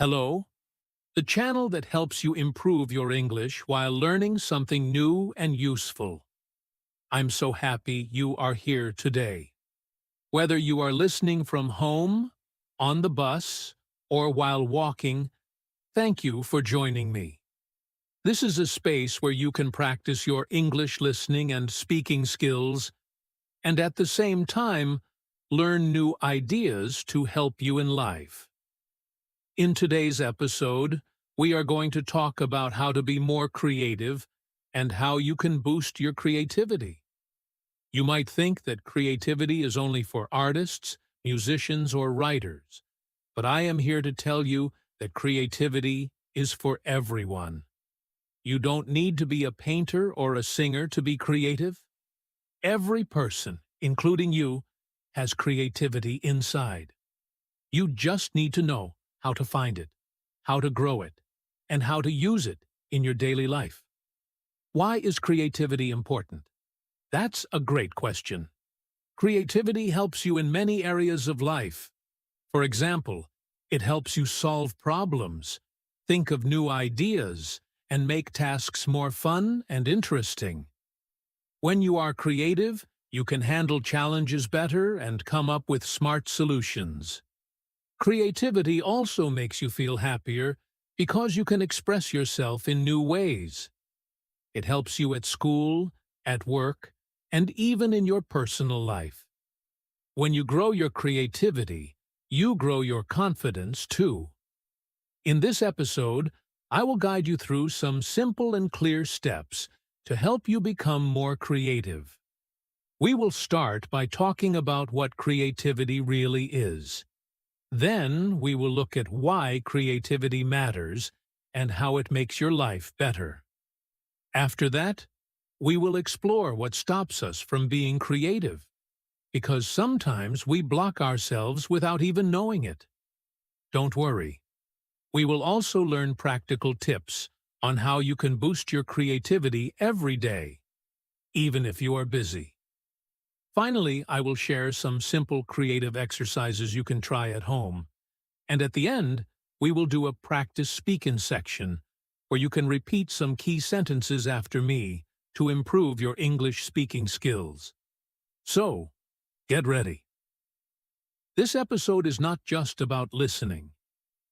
Hello, the channel that helps you improve your English while learning something new and useful. I'm so happy you are here today. Whether you are listening from home, on the bus, or while walking, thank you for joining me. This is a space where you can practice your English listening and speaking skills, and at the same time, learn new ideas to help you in life. In today's episode, we are going to talk about how to be more creative and how you can boost your creativity. You might think that creativity is only for artists, musicians, or writers, but I am here to tell you that creativity is for everyone. You don't need to be a painter or a singer to be creative. Every person, including you, has creativity inside. You just need to know how to find it, how to grow it, and how to use it in your daily life. Why is creativity important? That's a great question. Creativity helps you in many areas of life. For example, it helps you solve problems, think of new ideas, and make tasks more fun and interesting. When you are creative, you can handle challenges better and come up with smart solutions. Creativity also makes you feel happier because you can express yourself in new ways. It helps you at school, at work, and even in your personal life. When you grow your creativity, you grow your confidence too. In this episode, I will guide you through some simple and clear steps to help you become more creative. We will start by talking about what creativity really is. Then we will look at why creativity matters and how it makes your life better. After that, we will explore what stops us from being creative, because sometimes we block ourselves without even knowing it. Don't worry. We will also learn practical tips on how you can boost your creativity every day, even if you are busy. Finally, I will share some simple creative exercises you can try at home. And at the end, we will do a practice speaking section where you can repeat some key sentences after me to improve your English speaking skills. So, get ready. This episode is not just about listening.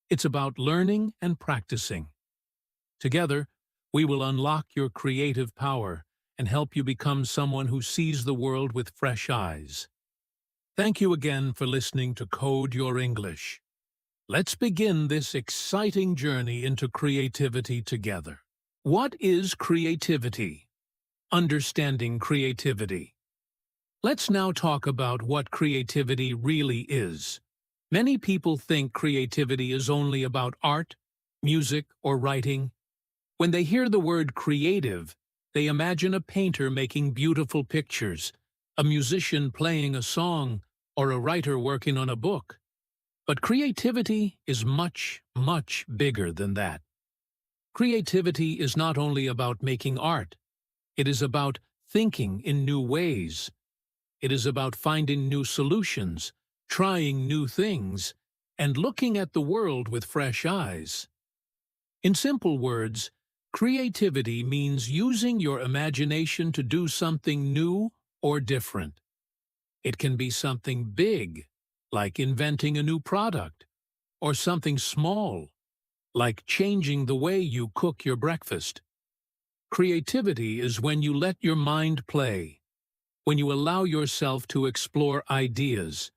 It's about learning and practicing. Together, we will unlock your creative power and help you become someone who sees the world with fresh eyes. Thank you again for listening to Code Your English. Let's begin this exciting journey into creativity together. What is creativity? Understanding creativity. Let's now talk about what creativity really is. Many people think creativity is only about art, music, or writing. When they hear the word creative, they imagine a painter making beautiful pictures, a musician playing a song, or a writer working on a book. But creativity is much, much bigger than that. Creativity is not only about making art. It is about thinking in new ways. It is about finding new solutions, trying new things, and looking at the world with fresh eyes. In simple words, creativity means using your imagination to do something new or different. It can be something big, like inventing a new product, or something small, like changing the way you cook your breakfast. Creativity is when you let your mind play, when you allow yourself to explore ideas,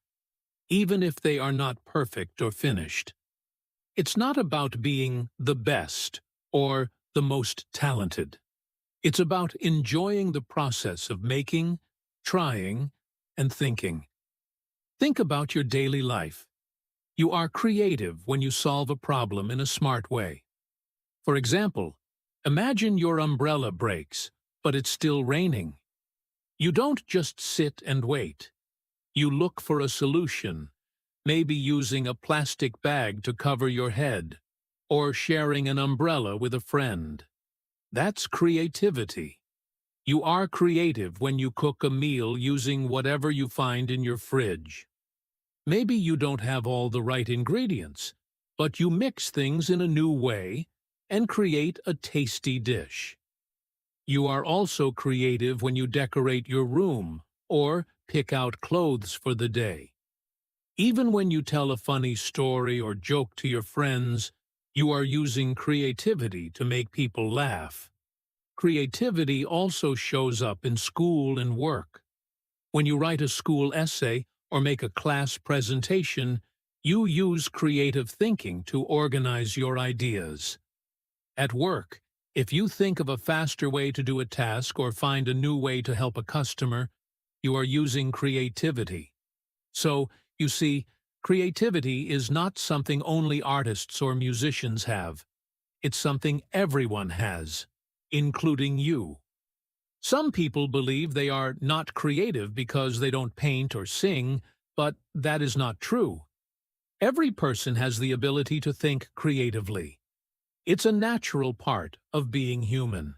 even if they are not perfect or finished. It's not about being the best or the most talented. It's about enjoying the process of making, trying, and thinking. Think about your daily life. You are creative when you solve a problem in a smart way. For example, imagine your umbrella breaks, but it's still raining. You don't just sit and wait. You look for a solution, maybe using a plastic bag to cover your head, or sharing an umbrella with a friend. That's creativity. You are creative when you cook a meal using whatever you find in your fridge. Maybe you don't have all the right ingredients, but you mix things in a new way and create a tasty dish. You are also creative when you decorate your room or pick out clothes for the day. Even when you tell a funny story or joke to your friends, you are using creativity to make people laugh. Creativity also shows up in school and work. When you write a school essay or make a class presentation, you use creative thinking to organize your ideas. At work, if you think of a faster way to do a task or find a new way to help a customer, you are using creativity. So, you see, creativity is not something only artists or musicians have. It's something everyone has, including you. Some people believe they are not creative because they don't paint or sing, but that is not true. Every person has the ability to think creatively. It's a natural part of being human.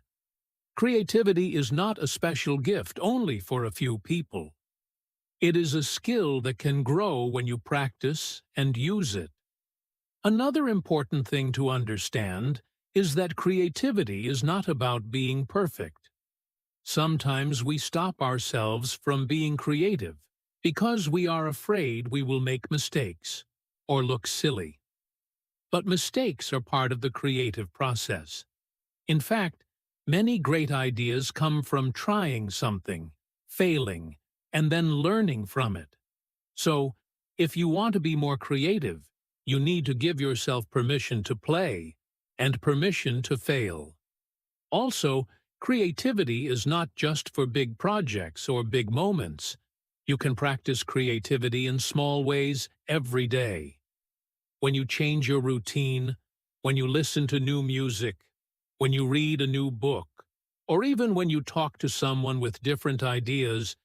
Creativity is not a special gift only for a few people. It is a skill that can grow when you practice and use it. Another important thing to understand is that creativity is not about being perfect. Sometimes we stop ourselves from being creative because we are afraid we will make mistakes or look silly. But mistakes are part of the creative process. In fact, many great ideas come from trying something, failing, and then learning from it. So, if you want to be more creative, you need to give yourself permission to play and permission to fail. Also, creativity is not just for big projects or big moments. You can practice creativity in small ways every day. When you change your routine, when you listen to new music, when you read a new book, or even when you talk to someone with different ideas,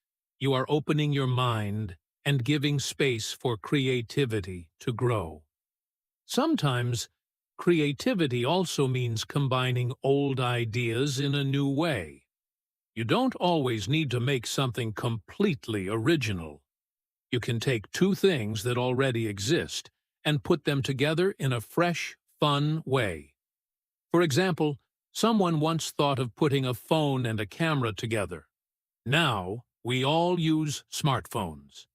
you are opening your mind and giving space for creativity to grow. Sometimes, creativity also means combining old ideas in a new way. You don't always need to make something completely original. You can take two things that already exist and put them together in a fresh, fun way. For example, someone once thought of putting a phone and a camera together. Now, we all use smartphones.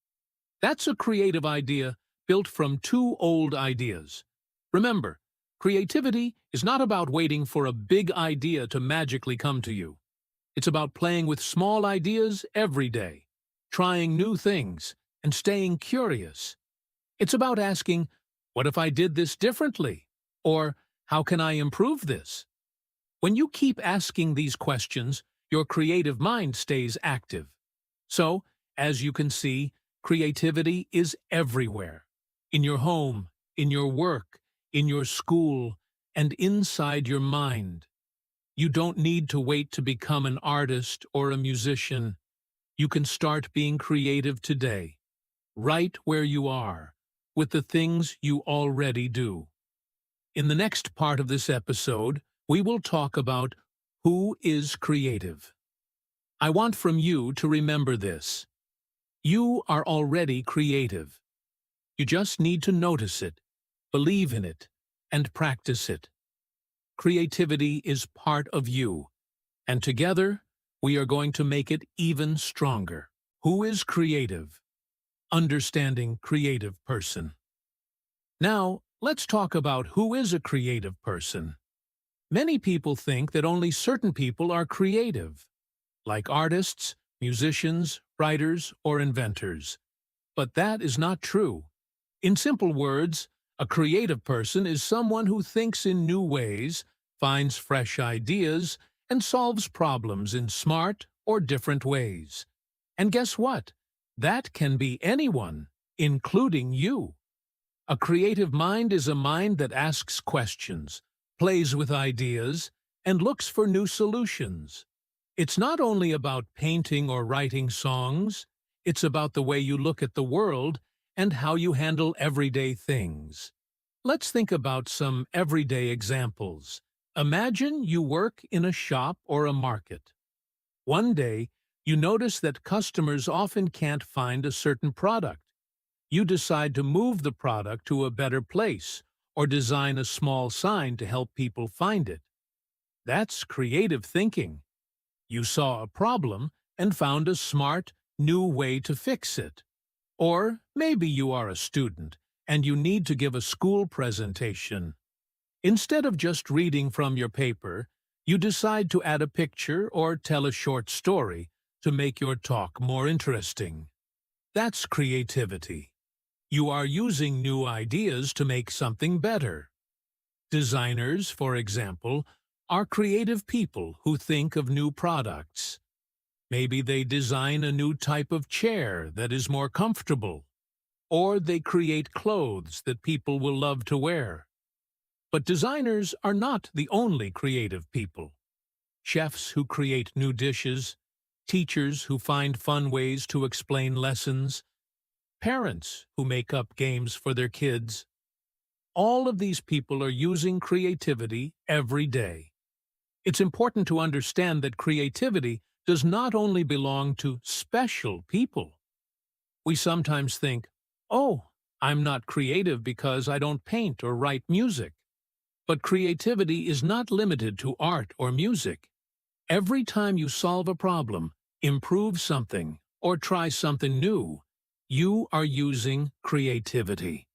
That's a creative idea built from two old ideas. Remember, creativity is not about waiting for a big idea to magically come to you. It's about playing with small ideas every day, trying new things, and staying curious. It's about asking, what if I did this differently? Or, how can I improve this? When you keep asking these questions, your creative mind stays active. So, as you can see, creativity is everywhere. In your home, in your work, in your school, and inside your mind. You don't need to wait to become an artist or a musician. You can start being creative today, right where you are, with the things you already do. In the next part of this episode, we will talk about who is creative. I want from you to remember this. You are already creative. You just need to notice it, believe in it, and practice it. Creativity is part of you, and together, we are going to make it even stronger. Who is creative? Understanding creative person. Now, let's talk about who is a creative person. Many people think that only certain people are creative, like artists, musicians, writers, or inventors. But that is not true. In simple words, a creative person is someone who thinks in new ways, finds fresh ideas, and solves problems in smart or different ways. And guess what? That can be anyone, including you. A creative mind is a mind that asks questions, plays with ideas, and looks for new solutions. It's not only about painting or writing songs, it's about the way you look at the world and how you handle everyday things. Let's think about some everyday examples. Imagine you work in a shop or a market. One day, you notice that customers often can't find a certain product. You decide to move the product to a better place, or design a small sign to help people find it. That's creative thinking. You saw a problem and found a smart, new way to fix it. Or maybe you are a student and you need to give a school presentation. Instead of just reading from your paper, you decide to add a picture or tell a short story to make your talk more interesting. That's creativity. You are using new ideas to make something better. Designers, for example, are creative people who think of new products. Maybe they design a new type of chair that is more comfortable, or they create clothes that people will love to wear. But designers are not the only creative people. Chefs who create new dishes, teachers who find fun ways to explain lessons, parents who make up games for their kids. All of these people are using creativity every day. It's important to understand that creativity does not only belong to special people. We sometimes think, oh, I'm not creative because I don't paint or write music. But creativity is not limited to art or music. Every time you solve a problem, improve something, or try something new, you are using creativity.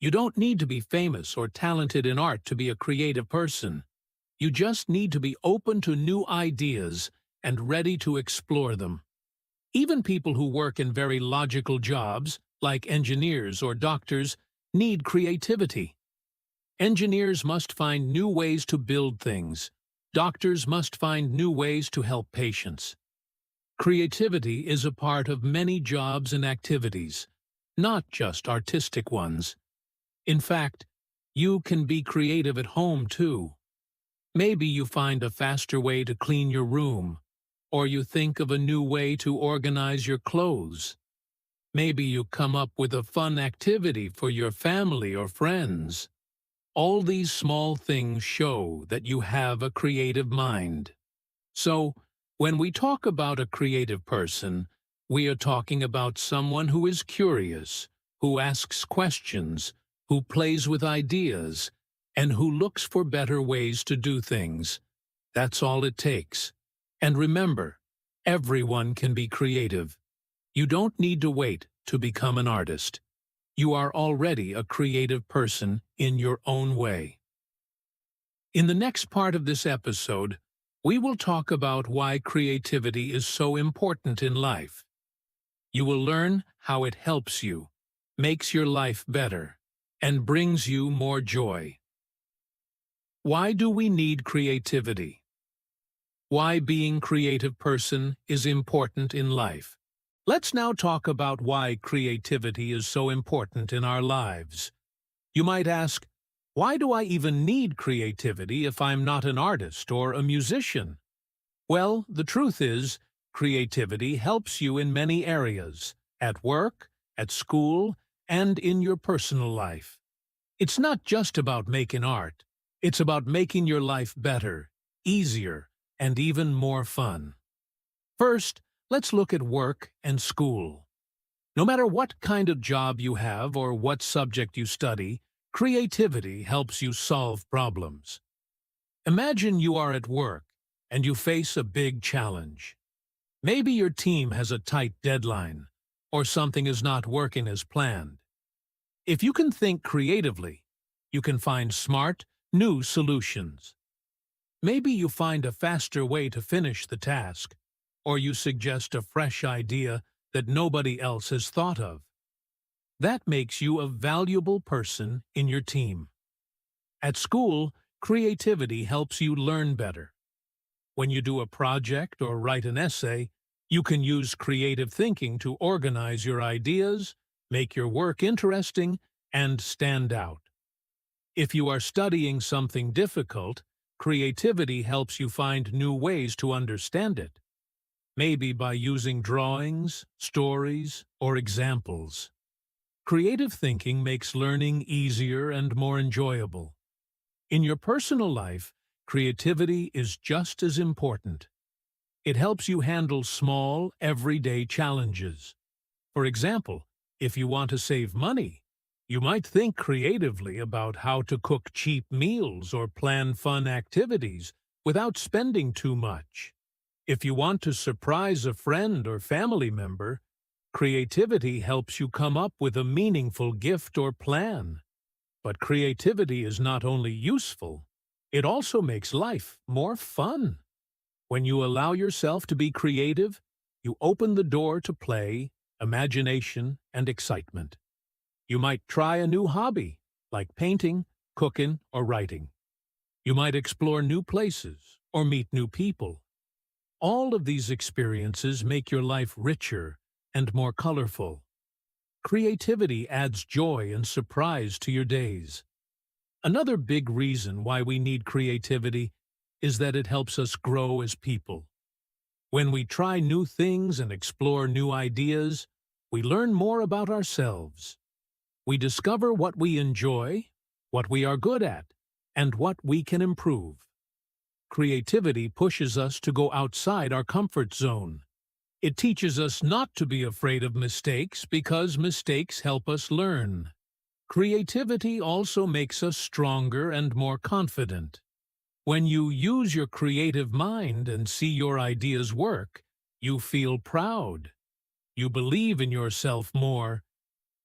You don't need to be famous or talented in art to be a creative person. You just need to be open to new ideas and ready to explore them. Even people who work in very logical jobs, like engineers or doctors, need creativity. Engineers must find new ways to build things. Doctors must find new ways to help patients. Creativity is a part of many jobs and activities, not just artistic ones. In fact, you can be creative at home too. Maybe you find a faster way to clean your room, or you think of a new way to organize your clothes. Maybe you come up with a fun activity for your family or friends. All these small things show that you have a creative mind. So, when we talk about a creative person, we are talking about someone who is curious, who asks questions, who plays with ideas, and who looks for better ways to do things. That's all it takes. And remember, everyone can be creative. You don't need to wait to become an artist. You are already a creative person in your own way. In the next part of this episode, we will talk about why creativity is so important in life. You will learn how it helps you, makes your life better, and brings you more joy. Why do we need creativity? Why being a creative person is important in life. Let's now talk about why creativity is so important in our lives. You might ask, why do I even need creativity if I'm not an artist or a musician? Well, the truth is, creativity helps you in many areas, at work, at school, and in your personal life. It's not just about making art. It's about making your life better, easier, and even more fun. First, let's look at work and school. No matter what kind of job you have or what subject you study, creativity helps you solve problems. Imagine you are at work and you face a big challenge. Maybe your team has a tight deadline, or something is not working as planned. If you can think creatively, you can find smart, new solutions. Maybe you find a faster way to finish the task, or you suggest a fresh idea that nobody else has thought of. That makes you a valuable person in your team. At school, creativity helps you learn better. When you do a project or write an essay, you can use creative thinking to organize your ideas, make your work interesting, and stand out. If you are studying something difficult, creativity helps you find new ways to understand it. Maybe by using drawings, stories, or examples. Creative thinking makes learning easier and more enjoyable. In your personal life, creativity is just as important. It helps you handle small, everyday challenges. For example, if you want to save money, You might think creatively about how to cook cheap meals or plan fun activities without spending too much. If you want to surprise a friend or family member, creativity helps you come up with a meaningful gift or plan. But creativity is not only useful, it also makes life more fun. When you allow yourself to be creative, you open the door to play, imagination, and excitement. You might try a new hobby, like painting, cooking, or writing. You might explore new places or meet new people. All of these experiences make your life richer and more colorful. Creativity adds joy and surprise to your days. Another big reason why we need creativity is that it helps us grow as people. When we try new things and explore new ideas, we learn more about ourselves. We discover what we enjoy, what we are good at, and what we can improve. Creativity pushes us to go outside our comfort zone. It teaches us not to be afraid of mistakes because mistakes help us learn. Creativity also makes us stronger and more confident. When you use your creative mind and see your ideas work, you feel proud. You believe in yourself more.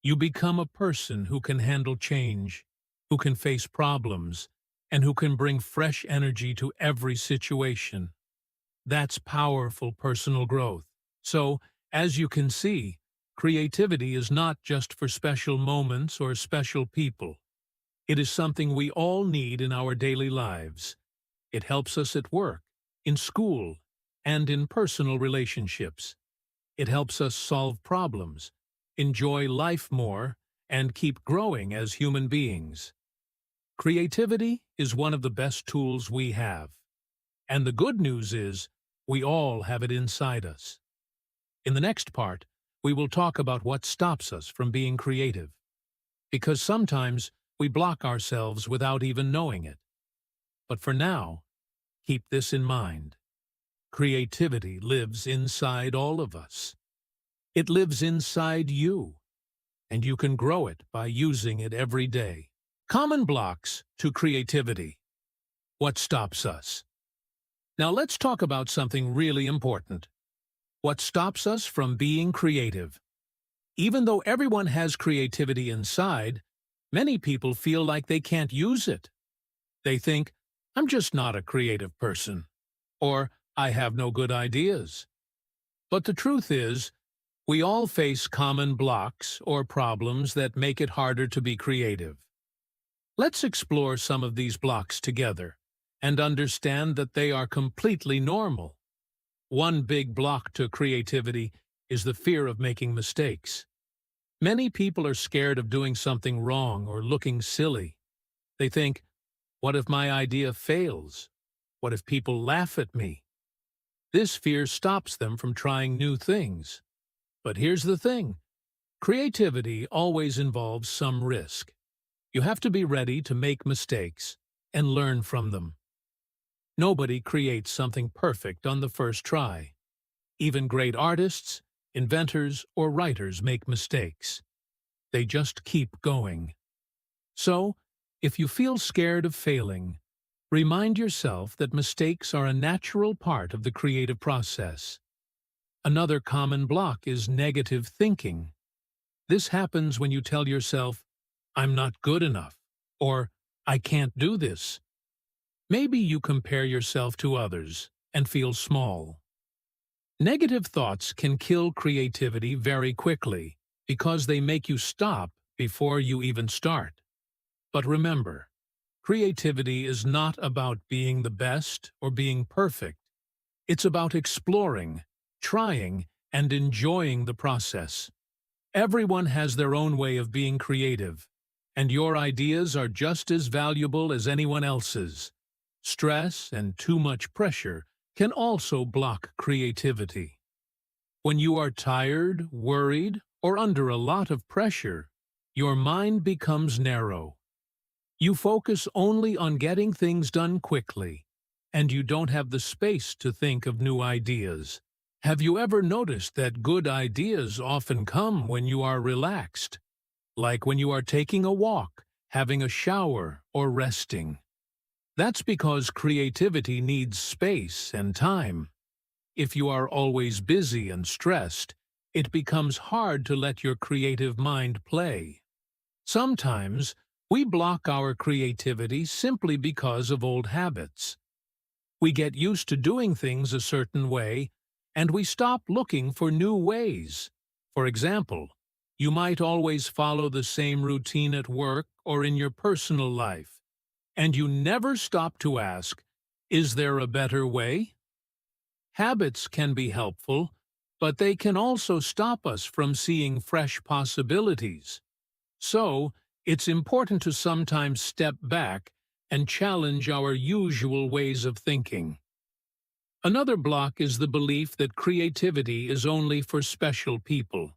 You become a person who can handle change, who can face problems, and who can bring fresh energy to every situation. That's powerful personal growth. So, as you can see, creativity is not just for special moments or special people. It is something we all need in our daily lives. It helps us at work, in school, and in personal relationships. It helps us solve problems, enjoy life more, and keep growing as human beings. Creativity is one of the best tools we have. And the good news is, we all have it inside us. In the next part, we will talk about what stops us from being creative. Because sometimes we block ourselves without even knowing it. But for now, keep this in mind. Creativity lives inside all of us. It lives inside you, and you can grow it by using it every day. Common blocks to creativity. What stops us? Now let's talk about something really important. What stops us from being creative? Even though everyone has creativity inside, many people feel like they can't use it. They think, I'm just not a creative person, or I have no good ideas. But the truth is, we all face common blocks or problems that make it harder to be creative. Let's explore some of these blocks together and understand that they are completely normal. One big block to creativity is the fear of making mistakes. Many people are scared of doing something wrong or looking silly. They think, what if my idea fails? What if people laugh at me? This fear stops them from trying new things. But here's the thing. Creativity always involves some risk. You have to be ready to make mistakes and learn from them. Nobody creates something perfect on the first try. Even great artists, inventors, or writers make mistakes. They just keep going. So, if you feel scared of failing, remind yourself that mistakes are a natural part of the creative process. Another common block is negative thinking. This happens when you tell yourself, I'm not good enough, or I can't do this. Maybe you compare yourself to others and feel small. Negative thoughts can kill creativity very quickly because they make you stop before you even start. But remember, creativity is not about being the best or being perfect. It's about exploring, trying, and enjoying the process. Everyone has their own way of being creative, and your ideas are just as valuable as anyone else's. Stress and too much pressure can also block creativity. When you are tired, worried, or under a lot of pressure, your mind becomes narrow. You focus only on getting things done quickly, and you don't have the space to think of new ideas. Have you ever noticed that good ideas often come when you are relaxed? like when you are taking a walk, having a shower, or resting. That's because creativity needs space and time. If you are always busy and stressed, it becomes hard to let your creative mind play. Sometimes, we block our creativity simply because of old habits. We get used to doing things a certain way, and we stop looking for new ways. For example, you might always follow the same routine at work or in your personal life, and you never stop to ask, is there a better way? Habits can be helpful, but they can also stop us from seeing fresh possibilities. So, it's important to sometimes step back and challenge our usual ways of thinking. Another block is the belief that creativity is only for special people.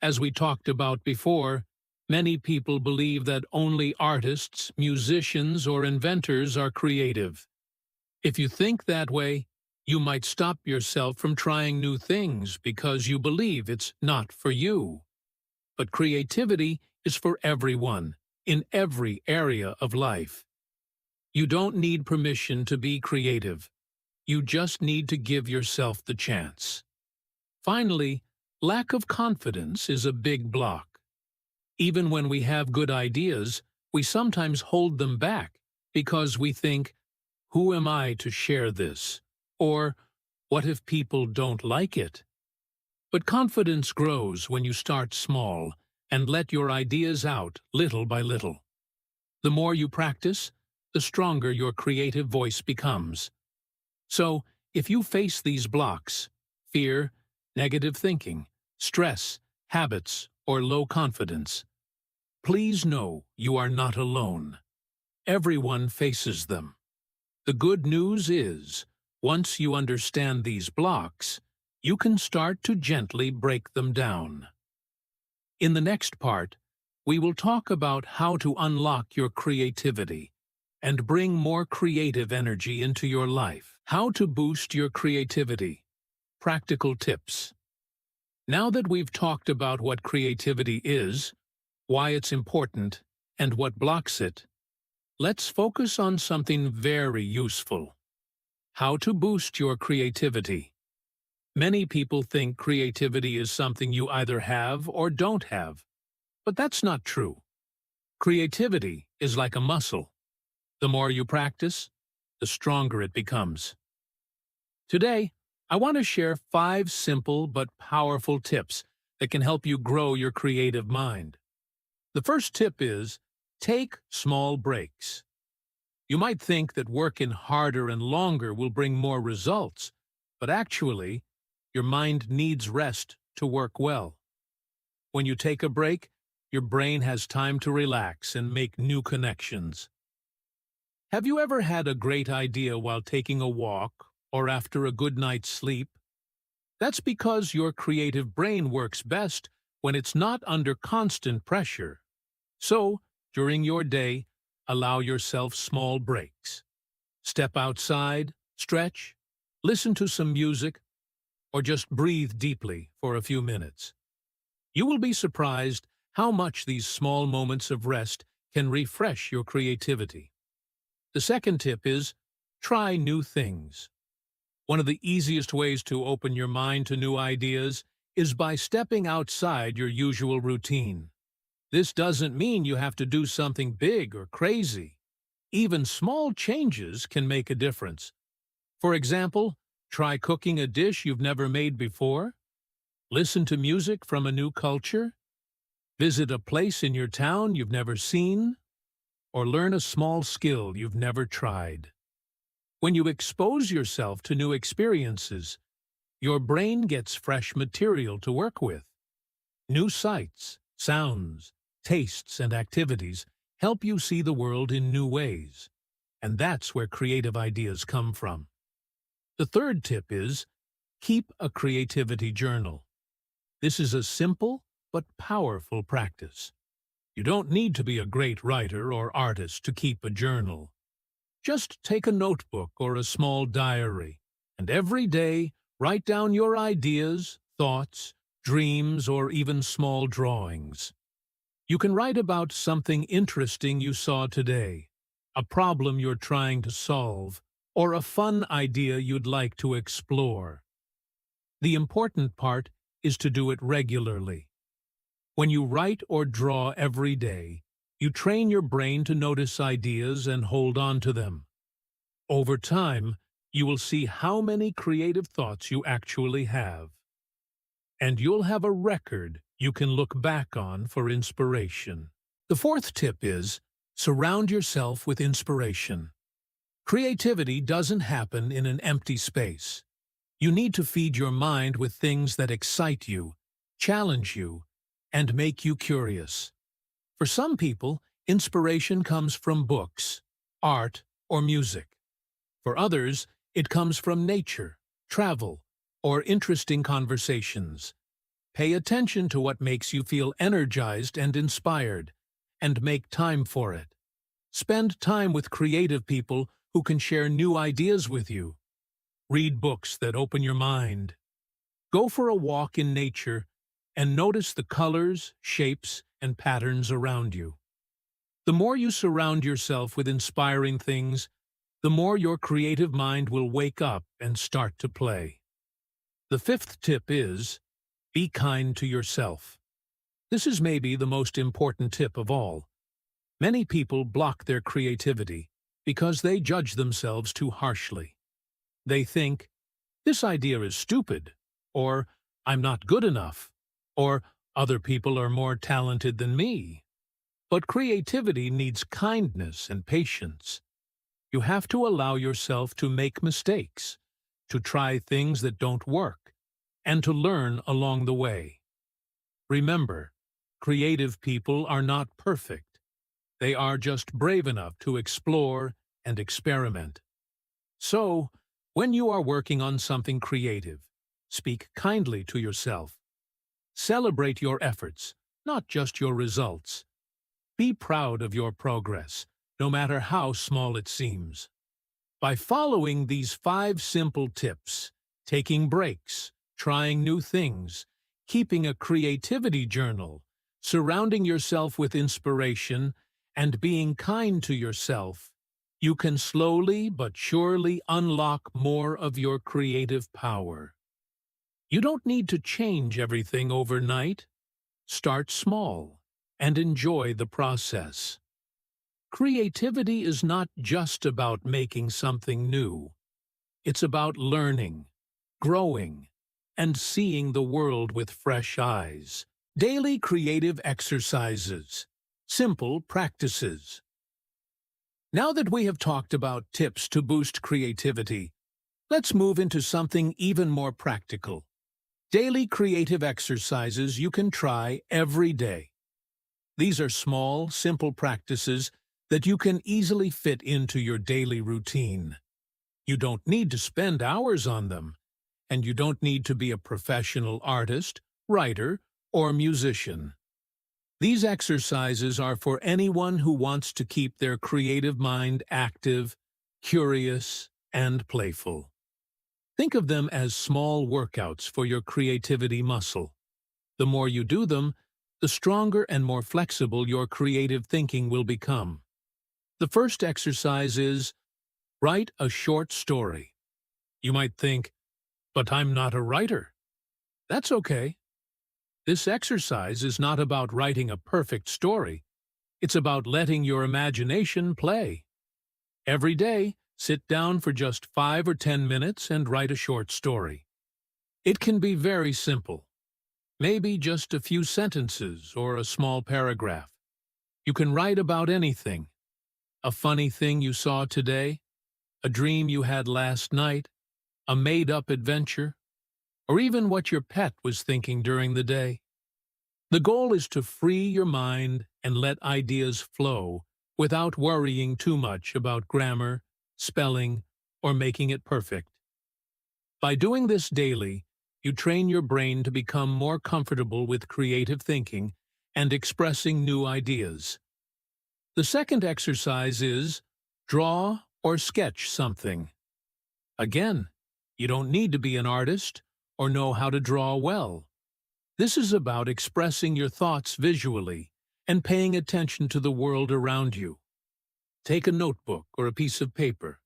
As we talked about before, many people believe that only artists, musicians, or inventors are creative. If you think that way, you might stop yourself from trying new things because you believe it's not for you. But creativity is for everyone, in every area of life. You don't need permission to be creative. You just need to give yourself the chance. Finally, lack of confidence is a big block. Even when we have good ideas, we sometimes hold them back because we think, who am I to share this? Or, what if people don't like it? But confidence grows when you start small and let your ideas out little by little. The more you practice, the stronger your creative voice becomes. So, if you face these blocks, fear, negative thinking, stress, habits, or low confidence, please know you are not alone. Everyone faces them. The good news is, once you understand these blocks, you can start to gently break them down. In the next part, we will talk about how to unlock your creativity and bring more creative energy into your life. How to boost your creativity. Practical tips. Now that we've talked about what creativity is, why it's important, and what blocks it, let's focus on something very useful. How to boost your creativity. Many people think creativity is something you either have or don't have, but that's not true. Creativity is like a muscle. The more you practice, the stronger it becomes. Today, I want to share 5 simple but powerful tips that can help you grow your creative mind. The first tip is, take small breaks. You might think that working harder and longer will bring more results, but actually, your mind needs rest to work well. When you take a break, your brain has time to relax and make new connections. Have you ever had a great idea while taking a walk or after a good night's sleep? That's because your creative brain works best when it's not under constant pressure. So, during your day, allow yourself small breaks. Step outside, stretch, listen to some music, or just breathe deeply for a few minutes. You will be surprised how much these small moments of rest can refresh your creativity. The second tip is, try new things. One of the easiest ways to open your mind to new ideas is by stepping outside your usual routine. This doesn't mean you have to do something big or crazy. Even small changes can make a difference. For example, try cooking a dish you've never made before, listen to music from a new culture, visit a place in your town you've never seen, or learn a small skill you've never tried. When you expose yourself to new experiences, your brain gets fresh material to work with. New sights, sounds, tastes, and activities help you see the world in new ways, and that's where creative ideas come from. The third tip is, keep a creativity journal. This is a simple but powerful practice. You don't need to be a great writer or artist to keep a journal. Just take a notebook or a small diary, and every day write down your ideas, thoughts, dreams, or even small drawings. You can write about something interesting you saw today, a problem you're trying to solve, or a fun idea you'd like to explore. The important part is to do it regularly. When you write or draw every day, you train your brain to notice ideas and hold on to them. Over time, you will see how many creative thoughts you actually have. And you'll have a record you can look back on for inspiration. The fourth tip is, surround yourself with inspiration. Creativity doesn't happen in an empty space. You need to feed your mind with things that excite you, challenge you, and make you curious. For some people, inspiration comes from books, art, or music. For others, it comes from nature, travel, or interesting conversations. Pay attention to what makes you feel energized and inspired, and make time for it. Spend time with creative people who can share new ideas with you. Read books that open your mind. Go for a walk in nature and notice the colors, shapes, and patterns around you. The more you surround yourself with inspiring things, the more your creative mind will wake up and start to play. The fifth tip is, be kind to yourself. This is maybe the most important tip of all. Many people block their creativity because they judge themselves too harshly. They think, this idea is stupid, or I'm not good enough, or other people are more talented than me. But creativity needs kindness and patience. You have to allow yourself to make mistakes, to try things that don't work, and to learn along the way. Remember, creative people are not perfect. They are just brave enough to explore and experiment. So, when you are working on something creative, speak kindly to yourself. Celebrate your efforts, not just your results. Be proud of your progress, no matter how small it seems. By following these 5 simple tips, taking breaks, trying new things, keeping a creativity journal, surrounding yourself with inspiration, and being kind to yourself, you can slowly but surely unlock more of your creative power. You don't need to change everything overnight. Start small and enjoy the process. Creativity is not just about making something new. It's about learning, growing, and seeing the world with fresh eyes. Daily creative exercises. Simple practices. Now that we have talked about tips to boost creativity, let's move into something even more practical. Daily creative exercises you can try every day. These are small, simple practices that you can easily fit into your daily routine. You don't need to spend hours on them, and you don't need to be a professional artist, writer, or musician. These exercises are for anyone who wants to keep their creative mind active, curious, and playful. Think of them as small workouts for your creativity muscle. The more you do them, the stronger and more flexible your creative thinking will become. The first exercise is, write a short story. You might think, but I'm not a writer. That's okay. This exercise is not about writing a perfect story. It's about letting your imagination play. Every day, sit down for just 5 or 10 minutes and write a short story. It can be very simple. Maybe just a few sentences or a small paragraph. You can write about anything. A funny thing you saw today, a dream you had last night, a made-up adventure, or even what your pet was thinking during the day. The goal is to free your mind and let ideas flow without worrying too much about grammar, spelling, or making it perfect. By doing this daily, you train your brain to become more comfortable with creative thinking and expressing new ideas. The second exercise is, draw or sketch something. Again, you don't need to be an artist or know how to draw well. This is about expressing your thoughts visually and paying attention to the world around you. Take a notebook or a piece of paper,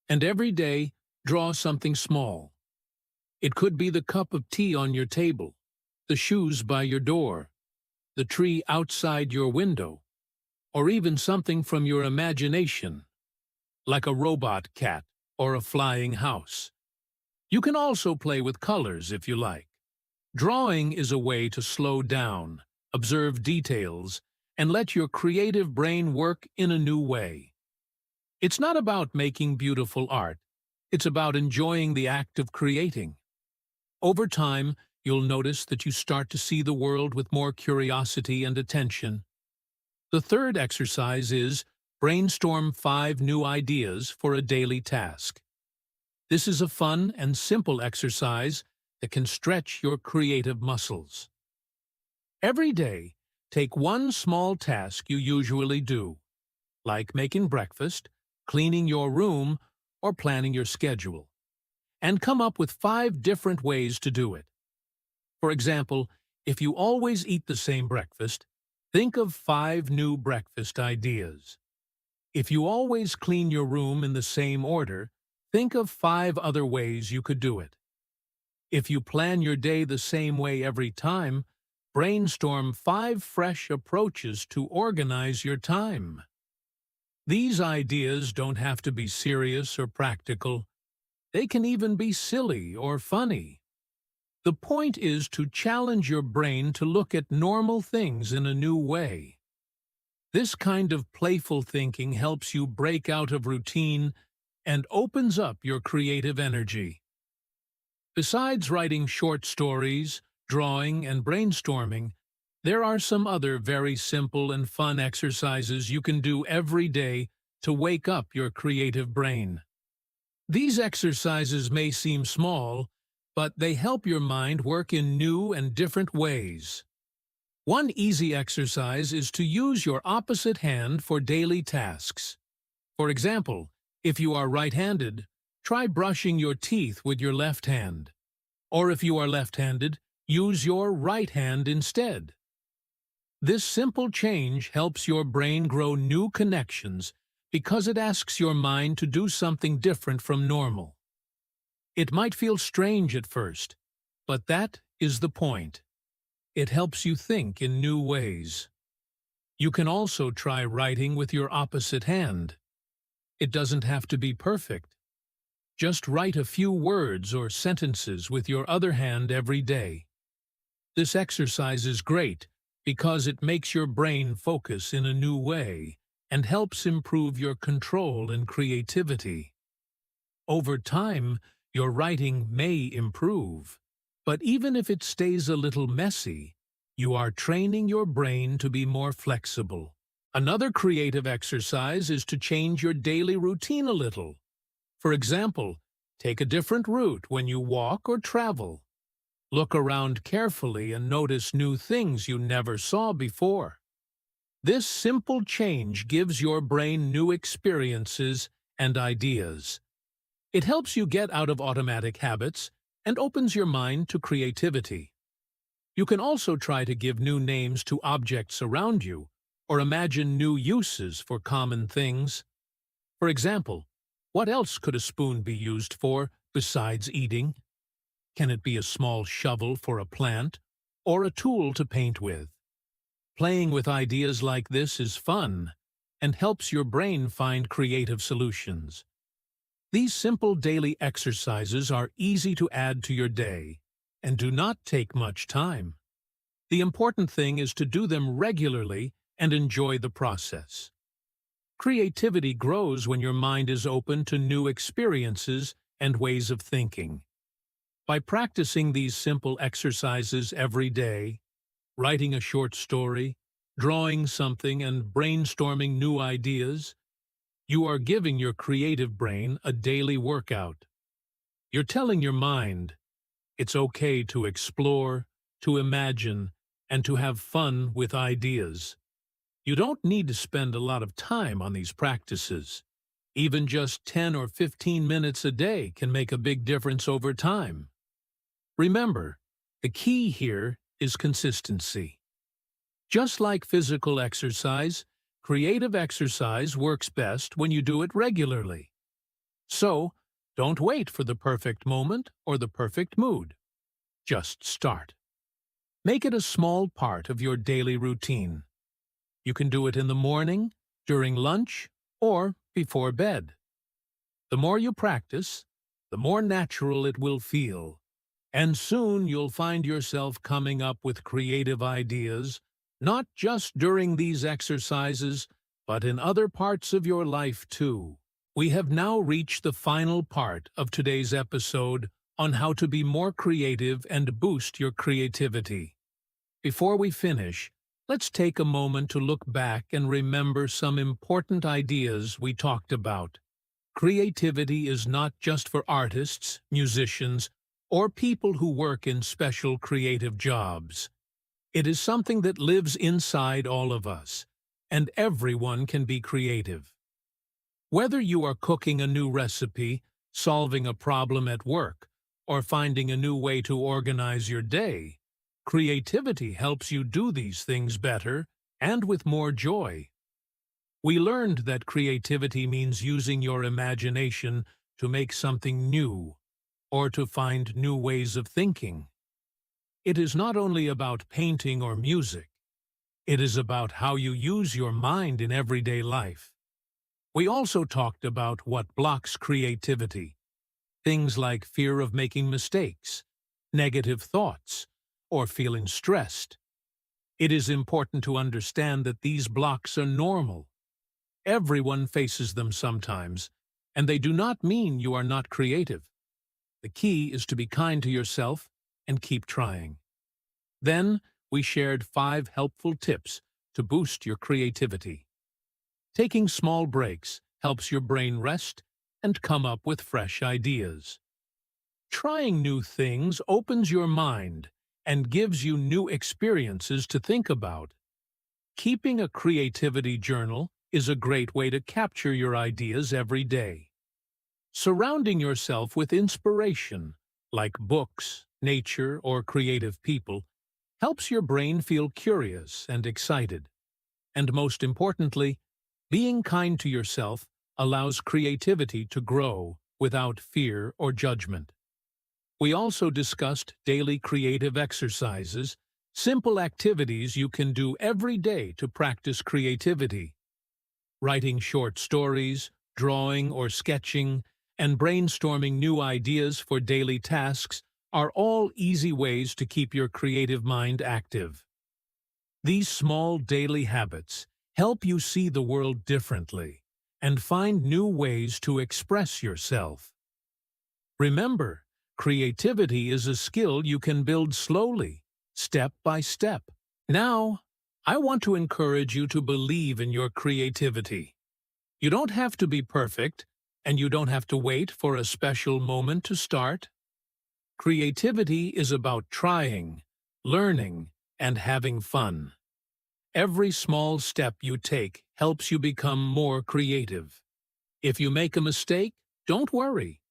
and every day draw something small. It could be the cup of tea on your table, the shoes by your door, the tree outside your window, or even something from your imagination, like a robot cat or a flying house. You can also play with colors if you like. Drawing is a way to slow down, observe details, and let your creative brain work in a new way. It's not about making beautiful art. It's about enjoying the act of creating. Over time, you'll notice that you start to see the world with more curiosity and attention. The third exercise is brainstorm 5 new ideas for a daily task. This is a fun and simple exercise that can stretch your creative muscles. Every day, take one small task you usually do, like making breakfast, cleaning your room, or planning your schedule, and come up with 5 different ways to do it. For example, if you always eat the same breakfast, think of 5 new breakfast ideas. If you always clean your room in the same order, think of 5 other ways you could do it. If you plan your day the same way every time, brainstorm 5 fresh approaches to organize your time. These ideas don't have to be serious or practical. They can even be silly or funny. The point is to challenge your brain to look at normal things in a new way. This kind of playful thinking helps you break out of routine and opens up your creative energy. Besides writing short stories, drawing, and brainstorming, there are some other very simple and fun exercises you can do every day to wake up your creative brain. These exercises may seem small, but they help your mind work in new and different ways. One easy exercise is to use your opposite hand for daily tasks. For example, if you are right-handed, try brushing your teeth with your left hand. Or if you are left-handed, use your right hand instead. This simple change helps your brain grow new connections because it asks your mind to do something different from normal. It might feel strange at first, but that is the point. It helps you think in new ways. You can also try writing with your opposite hand. It doesn't have to be perfect. Just write a few words or sentences with your other hand every day. This exercise is great because it makes your brain focus in a new way and helps improve your control and creativity. Over time, your writing may improve, but even if it stays a little messy, you are training your brain to be more flexible. Another creative exercise is to change your daily routine a little. For example, take a different route when you walk or travel. Look around carefully and notice new things you never saw before. This simple change gives your brain new experiences and ideas. It helps you get out of automatic habits and opens your mind to creativity. You can also try to give new names to objects around you or imagine new uses for common things. For example, what else could a spoon be used for besides eating? Can it be a small shovel for a plant or a tool to paint with? Playing with ideas like this is fun and helps your brain find creative solutions. These simple daily exercises are easy to add to your day and do not take much time. The important thing is to do them regularly and enjoy the process. Creativity grows when your mind is open to new experiences and ways of thinking. By practicing these simple exercises every day, writing a short story, drawing something, and brainstorming new ideas, you are giving your creative brain a daily workout. You're telling your mind, it's okay to explore, to imagine, and to have fun with ideas. You don't need to spend a lot of time on these practices. Even just 10 or 15 minutes a day can make a big difference over time. Remember, the key here is consistency. Just like physical exercise, creative exercise works best when you do it regularly. So, don't wait for the perfect moment or the perfect mood. Just start. Make it a small part of your daily routine. You can do it in the morning, during lunch, or before bed. The more you practice, the more natural it will feel. And soon you'll find yourself coming up with creative ideas, not just during these exercises, but in other parts of your life too. We have now reached the final part of today's episode on how to be more creative and boost your creativity. Before we finish, let's take a moment to look back and remember some important ideas we talked about. Creativity is not just for artists, musicians, or people who work in special creative jobs. It is something that lives inside all of us, and everyone can be creative. Whether you are cooking a new recipe, solving a problem at work, or finding a new way to organize your day, creativity helps you do these things better and with more joy. We learned that creativity means using your imagination to make something new, or to find new ways of thinking. It is not only about painting or music. It is about how you use your mind in everyday life. We also talked about what blocks creativity. Things like fear of making mistakes, negative thoughts, or feeling stressed. It is important to understand that these blocks are normal. Everyone faces them sometimes, and they do not mean you are not creative. The key is to be kind to yourself and keep trying. Then, we shared 5 helpful tips to boost your creativity. Taking small breaks helps your brain rest and come up with fresh ideas. Trying new things opens your mind and gives you new experiences to think about. Keeping a creativity journal is a great way to capture your ideas every day. Surrounding yourself with inspiration, like books, nature, or creative people, helps your brain feel curious and excited. And most importantly, being kind to yourself allows creativity to grow without fear or judgment. We also discussed daily creative exercises, simple activities you can do every day to practice creativity. Writing short stories, drawing or sketching, and brainstorming new ideas for daily tasks are all easy ways to keep your creative mind active. These small daily habits help you see the world differently and find new ways to express yourself. Remember, creativity is a skill you can build slowly, step by step. Now, I want to encourage you to believe in your creativity. You don't have to be perfect, and you don't have to wait for a special moment to start. Creativity is about trying, learning, and having fun. Every small step you take helps you become more creative. If you make a mistake, don't worry.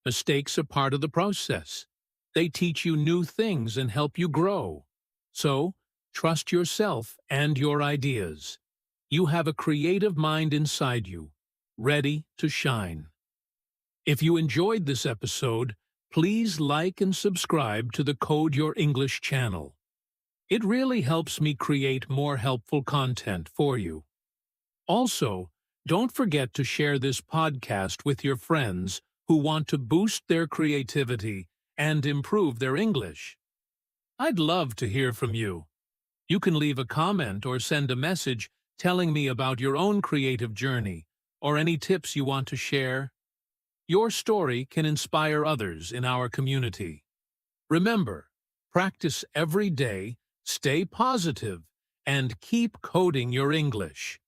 Mistakes are part of the process. They teach you new things and help you grow. So, trust yourself and your ideas. You have a creative mind inside you, ready to shine. If you enjoyed this episode, please like and subscribe to the Code Your English channel. It really helps me create more helpful content for you. Also, don't forget to share this podcast with your friends who want to boost their creativity and improve their English. I'd love to hear from you. You can leave a comment or send a message telling me about your own creative journey or any tips you want to share. Your story can inspire others in our community. Remember, practice every day, stay positive, and keep coding your English.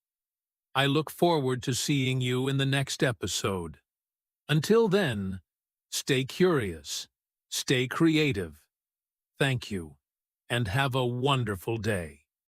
I look forward to seeing you in the next episode. Until then, stay curious, stay creative. Thank you, and have a wonderful day.